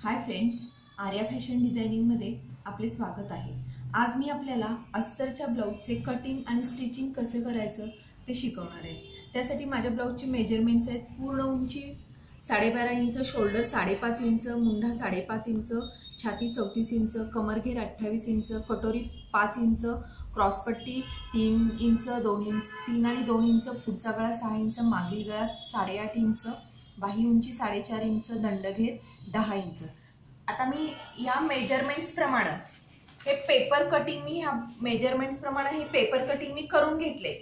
Hi friends, Arya fashion डिझायनिंगमध्ये आपले स्वागत आहे। आज मी आपल्याला अस्तरच्या ब्लाउजचे कटिंग आणि स्टिचिंग कसे करायचं ते शिकवणार आहे। त्यासाठी माझ्या ब्लाउजचे मेजरमेंट्स आहेत। पूर्ण उंची 12.5 इंच, शोल्डर 5.5 इंच, मुंढा 5.5 इंच, छाती 34 इंच, कमरघेर 28 इंच, कटोरी 5 इंच, क्रॉसपट्टी 3 इंच, 3 आणि 2 इंच, पुढचा गळा 6 इंच, मागील गळा 8.5 इंच, बाही उंची 4.5 इंच, दंडघेर 10 इंच। आता मी या मेजरमेंट्स प्रमाणे हे पेपर कटिंग मी करून घेतले।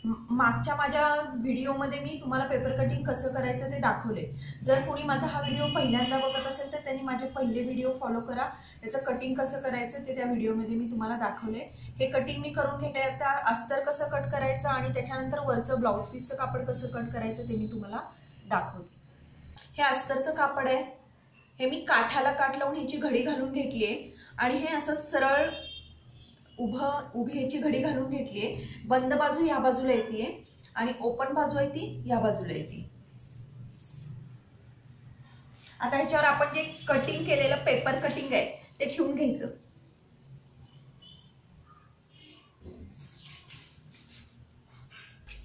मागच्या माझ्या व्हिडिओमध्ये मी तुम्हाला पेपर कटिंग कसं करायचं ते दाखवले। जर कोणी माझा हा व्हिडिओ पहिल्यांदा बघत असेल तर त्यांनी माझे पहिले व्हिडिओ फॉलो करा। त्याचं कटिंग कसं करायचं ते त्या व्हिडिओमध्ये मी तुम्हाला दाखवले। हे कटिंग मी करून घेते। आता अस्तर कसं कट करायचं आणि त्याच्यानंतर वरचं ब्लाउज पीसचं कापड कसं कट करायचं ते मी तुम्हाला दाखवते। हे अस्तरचं कापड आहे। हे मी काठाला काठ लावून ह्याची घडी घालून घेतली आहे आणि हे असं सरळ उभी ह्याची घडी घालून घेतली आहे। बंद बाजू या बाजूला येते आणि ओपन बाजू आहे ती या बाजूला येते। आता ह्याच्यावर आपण जे कटिंग केलेलं पेपर कटिंग आहे ते ठेवून घ्यायचं।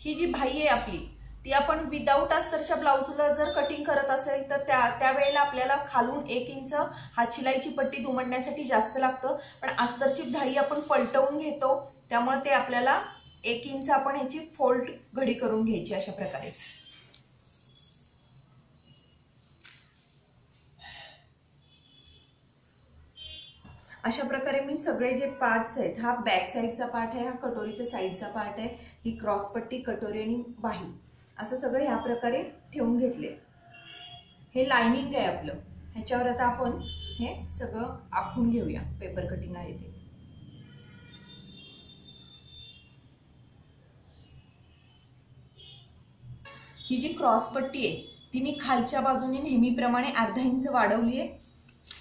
ही जी बाही आहे आपली ती आपण विदाउट अस्तरच्या ब्लाउजला जर कटिंग करत असेल तर त्यावेळेला आपल्याला खालून 1 इंच हात शिलाईची पट्टी दुमडण्यासाठी जास्त लागतं। पण अस्तरची धाळी आपण पलटवून घेतो त्यामुळे ते आपल्याला 1 इंच आपण ह्याची फोल्ड घडी करून घ्यायची। अशा प्रकारे मी सगळे जे पार्ट्स आहेत, हा बॅक साईडचा पार्ट आहे, हा कटोरीच्या साईडचा पार्ट आहे, ही क्रॉसपट्टी, कटोरी आणि बाही असं सगळं ह्या प्रकारे ठेवून घेतले। हे लाइनिंग आहे आपलं। ह्याच्यावर आता आपण हे सगळं आखून घेऊया। पेपर कटिंग आहे ते। ही जी क्रॉसपट्टी आहे ती मी खालच्या बाजूने नेहमीप्रमाणे अर्धा इंच वाढवली आहे।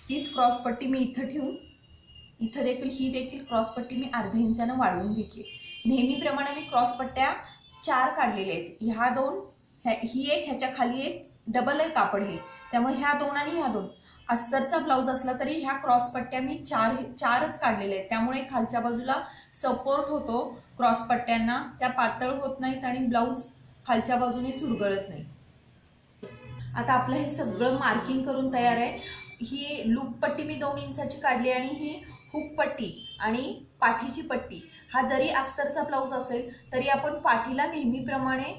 तीच क्रॉसपट्टी मी इथं ठेवून इथं देखील क्रॉसपट्टी मी अर्धा इंचानं वाढवून घेतली। नेहमीप्रमाणे मी क्रॉसपट्ट्या 4 काढलेल्या आहेत। ह्या 2, ही एक, ह्याच्या खाली एक, डबल आहे कापड हे, त्यामुळे ह्या 2 आणि ह्या 2। अस्तरचा ब्लाउज असला तरी ह्या क्रॉसपट्ट्या मी 4च काढलेल्या आहेत, त्यामुळे खालच्या बाजूला सपोर्ट होतो क्रॉसपट्ट्यांना, त्या पातळ होत नाहीत आणि ब्लाउज खालच्या बाजूने चुरगळत नाही। आता आपलं हे सगळं मार्किंग करून तयार आहे। ही लूप पट्टी मी 2 इंचाची काढली आणि ही हुक पट्टी आणि पाठीची पट्टी, हा जरी अस्तरचा ब्लाउज असेल तरी आपण पाठीला नेहमीप्रमाणे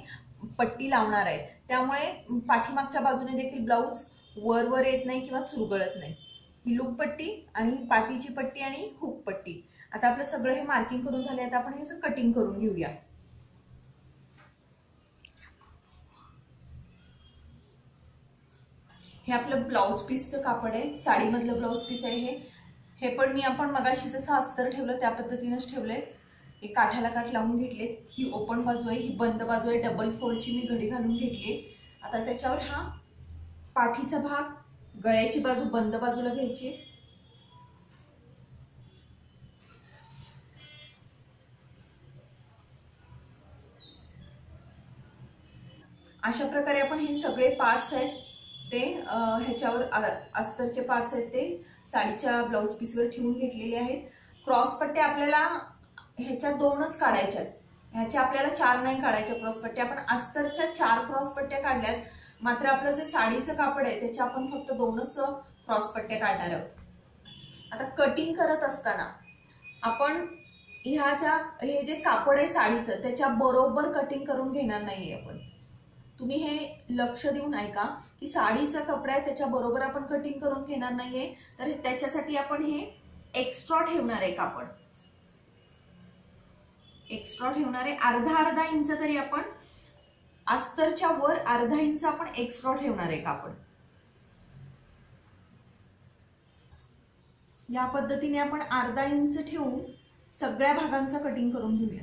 पट्टी लावणार आहे, त्यामुळे पाठीमागच्या बाजूने देखील ब्लाउज वर येत नाही किंवा चुरगळत नाही। ही लूप पट्टी आणि पाठीची पट्टी आणि हुक पट्टी। आता आपलं सगळं हे मार्किंग करून झाले। आता आपण ह्याचं कटिंग करून घेऊया। हे आपलं ब्लाउज पीसचं कापड आहे, साडीमधलं ब्लाउज पीस आहे हे पण मी आपण मगाशी जसं अस्तर ठेवलं त्या पद्धतीनेच ठेवलंय। हे काठाला काठ लावून घेतले। ही ओपन बाजू आहे, ही बंद बाजू आहे, डबल फोल्डची मी घडी घालून घेतली। आता त्याच्यावर हा पाठीचा भाग, गळ्याची बाजू बंद बाजूला घ्यायची। अशा प्रकारे आपण हे सगळे पार्ट्स आहेत ते ह्याच्यावर अस्तरचे पार्ट्स आहेत ते साडीच्या ब्लाउज पीसवर ठेवून घेतलेले आहेत। क्रॉसपट्ट्या आपल्याला ह्याच्या 2च काढायच्या आहेत, ह्याच्या आपल्याला 4 नाही काढायच्या क्रॉसपट्ट्या। आपण अस्तरच्या 4 क्रॉसपट्ट्या काढल्यात, मात्र आपलं जे साडीचं कापड आहे त्याच्या आपण फक्त 2च क्रॉसपट्ट्या काढणार आहोत। आता कटिंग करत असताना आपण हे जे कापड आहे साडीचं त्याच्या बरोबर कटिंग करून घेणार नाहीये आपण। तुम्ही हे लक्ष देऊन ऐका की साडीचा कपडा आहे त्याच्या बरोबर आपण कटिंग करून घेणार नाहीये, तर त्याच्यासाठी आपण हे एक्स्ट्रा ठेवणार आहे। कापड एक्स्ट्रा ठेवणार आहे, अर्धा इंच तरी आपण अस्तरच्या वर अर्धा इंच आपण एक्स्ट्रा ठेवणार आहे कापड। या पद्धतीने आपण अर्धा इंच ठेवून सगळ्या भागांचा कटिंग करून घेऊया।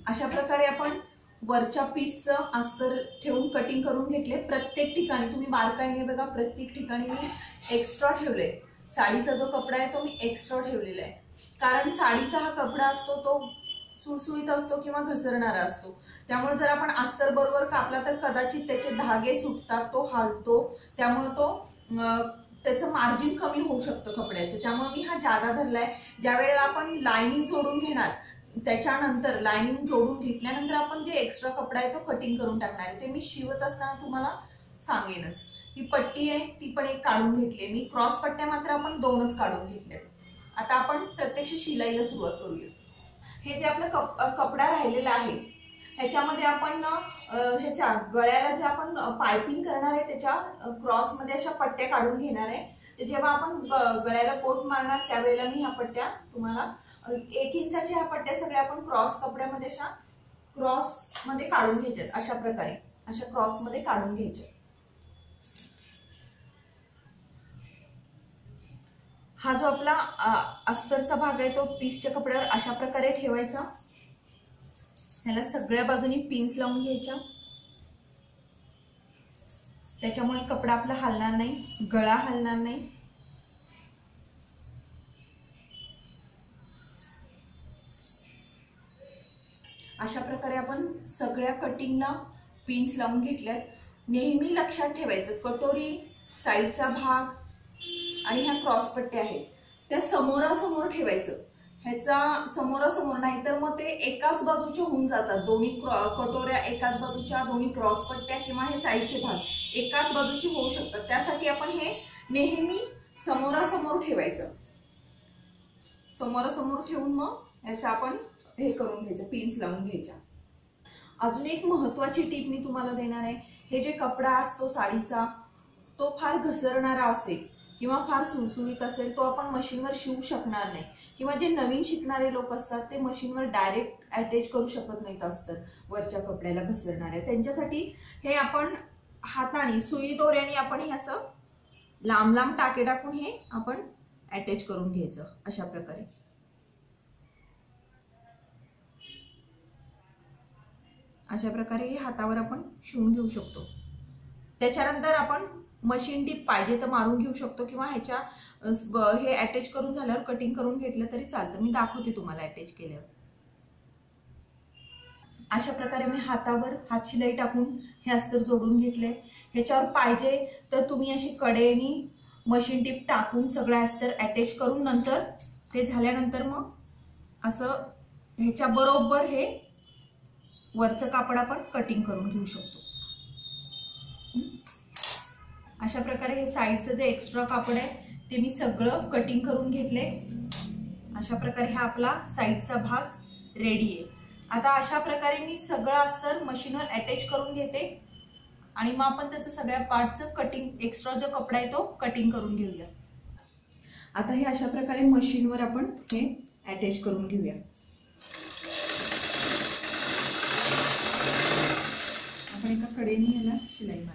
अशा प्रकारे आपण वरच्या पीसचं अस्तर ठेवून कटिंग करून घेतले। प्रत्येक ठिकाणी तुम्ही बारकाईने बघा, प्रत्येक ठिकाणी मी एक्स्ट्रा ठेवले। साडीचा जो कपडा आहे तो मी एक्स्ट्रा ठेवलेला आहे, कारण साडीचा हा कपडा असतो तो सुळसुळीत असतो किंवा घसरणारा असतो, त्यामुळे जर आपण अस्तर बरोबर कापला तर कदाचित त्याचे धागे सुटतात, तो हालतो, त्यामुळे तो त्याचं मार्जिन कमी होऊ शकतं कपड्याचं, त्यामुळे मी हा जादा धरलाय. ज्या वेळेला आपण लाइनिंग जोडून घेणार त्याच्यानंतर लाइनिंग जोडून घेतल्यानंतर आपण जे एक्स्ट्रा कपडा आहे तो कटिंग करून टाकणार आहे, ते मी शिवत असताना तुम्हाला सांगेनच. ही पट्टी आहे ती पण एक काढून घेतली मी. क्रॉस पट्ट्या मात्र आपण 2च काढून घेतल्या. आता आपण प्रत्यक्ष शिलाईला सुरुवात करूया. हे जे आपलं कपडा राहिलेला आहे ह्याच्यामध्ये आपण ह्याच्या गळ्याला जे आपण पायपिंग करणार आहे त्याच्या क्रॉसमध्ये अशा पट्ट्या काढून घेणार आहे. ते जेव्हा आपण गळ्याला कोट मारणार त्यावेळेला मी ह्या पट्ट्या तुम्हाला 1 इंचाच्या ह्या पट्ट्या सगळ्या आपण क्रॉस कपड्यामध्ये अशा क्रॉस मध्ये काढून घ्यायच्यात. अशा प्रकारे अशा क्रॉस मध्ये काढून घ्यायच्या. हा जो आपला अस्तरचा भाग आहे तो पीसच्या कपड्यावर अशा प्रकारे ठेवायचा. ह्याला सगळ्या बाजूनी पिन्स लावून घ्यायच्या, त्याच्यामुळे कपडा आपला हलणार नाही, गळा हलणार नाही. अशा प्रकारे आपण सगळ्या कटिंगला पिन्स लावून घेतल्यात. नेहमी लक्षात ठेवायचं कटोरी, साईडचा भाग आणि ह्या क्रॉस पट्ट्या आहेत त्या समोरासमोर ठेवायचं. ह्याचा समोरासमोर नाही तर मग ते एकाच बाजूच्या होऊन जातात. दोन्ही कटोऱ्या एकाच बाजूच्या, दोन्ही क्रॉस पट्ट्या किंवा हे साईडचे भाग एकाच बाजूचे होऊ शकतात. त्यासाठी आपण हे नेहमी समोरासमोर ठेवायचं. समोरासमोर ठेवून मग ह्याचा आपण हे करून घ्यायचं, पिन्स लावून घ्यायच्या. अजून एक महत्वाची टीप मी तुम्हाला देणार आहे. हे जे कपडा असतो साडीचा तो फार घसरणारा असेल किंवा फार सुळसुळीत असेल तो आपण मशीनवर शिवू शकणार नाही, किंवा जे नवीन शिकणारे लोक असतात ते मशीनवर डायरेक्ट अटॅच करू शकत नाहीत अस्तर वरच्या कपड्याला घसरणारे. त्यांच्यासाठी हे आपण हाताने सुई दोऱ्याने आपण हे असं लांब लांब टाके टाकून हे आपण अटॅच करून घ्यायचं. अशा प्रकारे हे हातावर आपण शिवून घेऊ शकतो. त्याच्यानंतर आपण मशीन टीप पाहिजे तर मारून घेऊ शकतो किंवा ह्याच्या हे अटॅच करून झाल्यावर कटिंग करून घेतलं तरी चालतं. मी दाखवते तुम्हाला अटॅच केल्यावर. अशा प्रकारे मी हातावर हात शिलाई टाकून हे अस्तर जोडून घेतले. ह्याच्यावर पाहिजे तर तुम्ही अशी कडेनी मशीन टीप टाकून सगळं अस्तर अटॅच करून नंतर ते झाल्यानंतर मग असं ह्याच्या बरोबर हे वरचं कापड आपण कटिंग करून घेऊ शकतो. अशा प्रकारे हे साईडचं जे एक्स्ट्रा कापड आहे ते मी सगळं कटिंग करून घेतले. अशा प्रकारे हा आपला साईडचा भाग रेडी आहे. आता अशा प्रकारे मी सगळं अस्तर मशीनवर अटॅच करून घेते आणि मग आपण त्याचं सगळ्या पार्टचं कटिंग, एक्स्ट्रा जो कपडा आहे तो कटिंग करून घेऊया. आता हे अशा प्रकारे मशीनवर आपण हे अटॅच करून घेऊया. आपण एका कडेने याला शिलाई मारणार.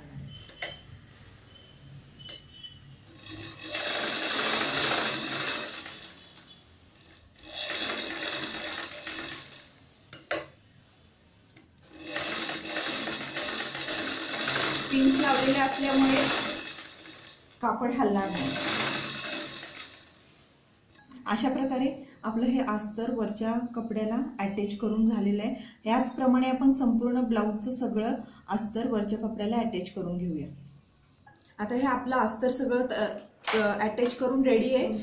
पिन्स लावलेले असल्यामुळे कापड हलणार नाही. अशा प्रकारे आपलं हे अस्तर वरच्या कपड्याला अटॅच करून झालेलं आहे. याचप्रमाणे आपण संपूर्ण ब्लाऊजचं सगळं अस्तर वरच्या कपड्याला अटॅच करून घेऊया. आता हे आपलं अस्तर सगळं अटॅच करून रेडी आहे.